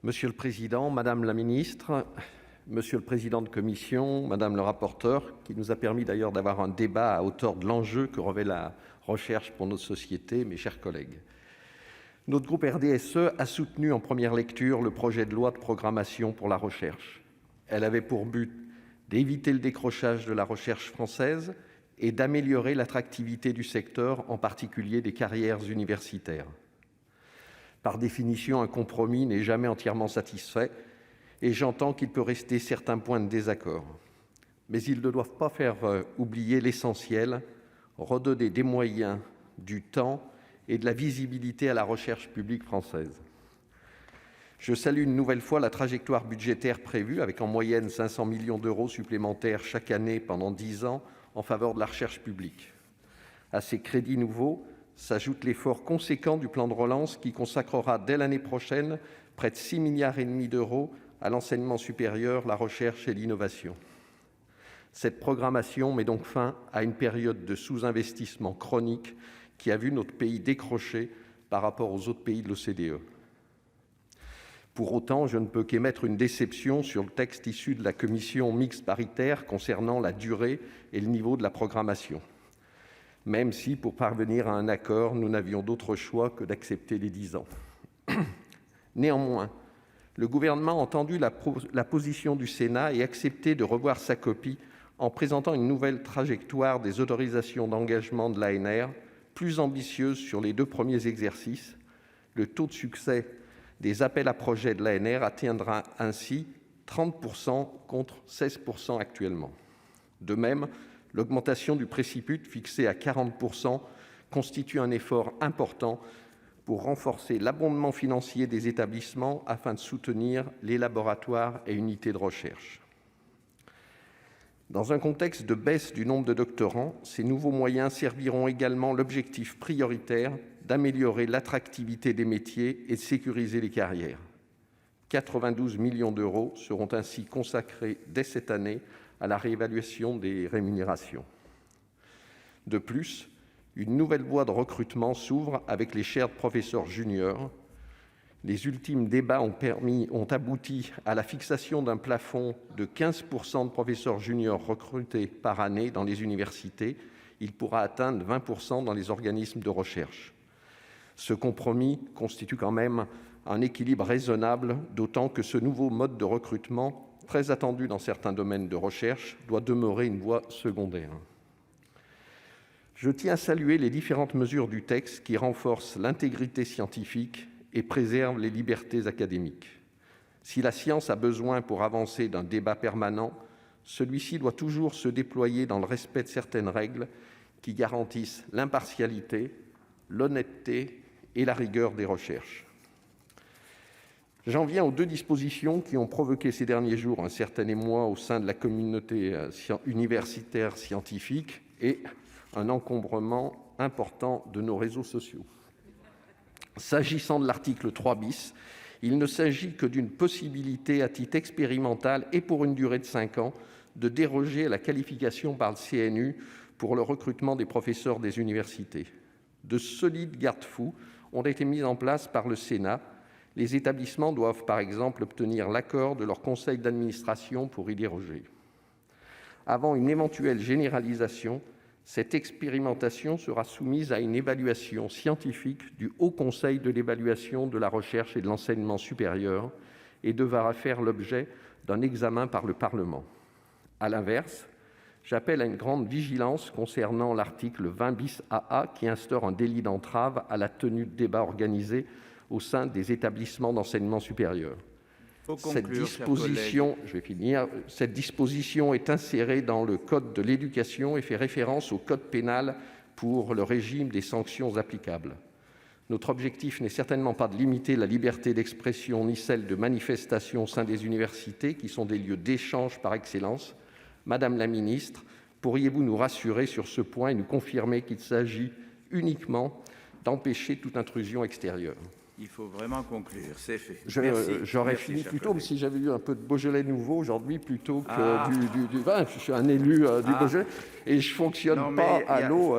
Monsieur le Président, Madame la Ministre, Monsieur le Président de Commission, Madame le rapporteur, qui nous a permis d'ailleurs d'avoir un débat à hauteur de l'enjeu que revêt la recherche pour notre société, mes chers collègues. Notre groupe RDSE a soutenu en première lecture le projet de loi de programmation pour la recherche. Elle avait pour but d'éviter le décrochage de la recherche française et d'améliorer l'attractivité du secteur, en particulier des carrières universitaires. Par définition, un compromis n'est jamais entièrement satisfait et j'entends qu'il peut rester certains points de désaccord. Mais ils ne doivent pas faire oublier l'essentiel, redonner des moyens, du temps et de la visibilité à la recherche publique française. Je salue une nouvelle fois la trajectoire budgétaire prévue, avec en moyenne 500 millions d'euros supplémentaires chaque année pendant 10 ans en faveur de la recherche publique. À ces crédits nouveaux s'ajoute l'effort conséquent du plan de relance qui consacrera dès l'année prochaine près de 6,5 milliards d'euros à l'enseignement supérieur, la recherche et l'innovation. Cette programmation met donc fin à une période de sous-investissement chronique qui a vu notre pays décrocher par rapport aux autres pays de l'OCDE. Pour autant, je ne peux qu'émettre une déception sur le texte issu de la commission mixte paritaire concernant la durée et le niveau de la programmation. Même si, pour parvenir à un accord, nous n'avions d'autre choix que d'accepter les 10 ans. Néanmoins, le gouvernement a entendu la position du Sénat et accepté de revoir sa copie en présentant une nouvelle trajectoire des autorisations d'engagement de l'ANR, plus ambitieuse sur les 2 premiers exercices. Le taux de succès des appels à projets de l'ANR atteindra ainsi 30% contre 16% actuellement. De même, l'augmentation du préciput, fixé à 40%, constitue un effort important pour renforcer l'abondement financier des établissements afin de soutenir les laboratoires et unités de recherche. Dans un contexte de baisse du nombre de doctorants, ces nouveaux moyens serviront également l'objectif prioritaire d'améliorer l'attractivité des métiers et de sécuriser les carrières. 92 millions d'euros seront ainsi consacrés dès cette année à la réévaluation des rémunérations. De plus, une nouvelle voie de recrutement s'ouvre avec les chaires de professeurs juniors. Les ultimes débats ont abouti à la fixation d'un plafond de 15% de professeurs juniors recrutés par année dans les universités. Il pourra atteindre 20% dans les organismes de recherche. Ce compromis constitue quand même un équilibre raisonnable, d'autant que ce nouveau mode de recrutement, très attendu dans certains domaines de recherche, doit demeurer une voie secondaire. Je tiens à saluer les différentes mesures du texte qui renforcent l'intégrité scientifique et préservent les libertés académiques. Si la science a besoin pour avancer d'un débat permanent, celui-ci doit toujours se déployer dans le respect de certaines règles qui garantissent l'impartialité, l'honnêteté et la rigueur des recherches. J'en viens aux 2 dispositions qui ont provoqué ces derniers jours un certain émoi au sein de la communauté universitaire scientifique et un encombrement important de nos réseaux sociaux. S'agissant de l'article 3 bis, il ne s'agit que d'une possibilité à titre expérimental et pour une durée de 5 ans de déroger à la qualification par le CNU pour le recrutement des professeurs des universités. De solides garde-fous ont été mis en place par le Sénat. Les établissements doivent, par exemple, obtenir l'accord de leur conseil d'administration pour y déroger. Avant une éventuelle généralisation, cette expérimentation sera soumise à une évaluation scientifique du Haut Conseil de l'évaluation de la recherche et de l'enseignement supérieur et devra faire l'objet d'un examen par le Parlement. À l'inverse, j'appelle à une grande vigilance concernant l'article 20 bis AA qui instaure un délit d'entrave à la tenue de débats organisés au sein des établissements d'enseignement supérieur. Cette disposition est insérée dans le Code de l'éducation et fait référence au Code pénal pour le régime des sanctions applicables. Notre objectif n'est certainement pas de limiter la liberté d'expression ni celle de manifestation au sein des universités, qui sont des lieux d'échange par excellence. Madame la ministre, pourriez-vous nous rassurer sur ce point et nous confirmer qu'il s'agit uniquement d'empêcher toute intrusion extérieure ? Il faut vraiment conclure, c'est fait. J'aurais fini plus tôt, mais si j'avais eu un peu de Beaujolais nouveau aujourd'hui plutôt que du vin. Je suis un élu du Beaujolais et je ne fonctionne pas à l'eau.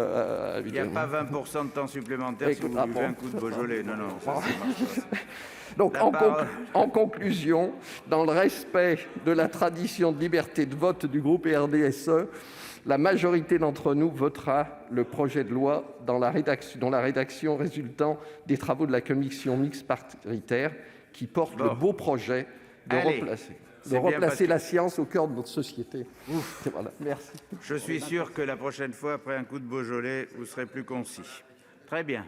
Il n'y a pas 20% de temps supplémentaire si vous buvez un coup de Beaujolais. Non, ça marche pas. Donc, La parole. en conclusion, dans le respect de la tradition de liberté de vote du groupe RDSE, la majorité d'entre nous votera le projet de loi dont la rédaction résultant des travaux de la commission mixte paritaire qui porte le beau projet de Allez, replacer la science au cœur de notre société. Voilà, merci. Je suis sûr que la prochaine fois, après un coup de Beaujolais, vous serez plus concis. Très bien.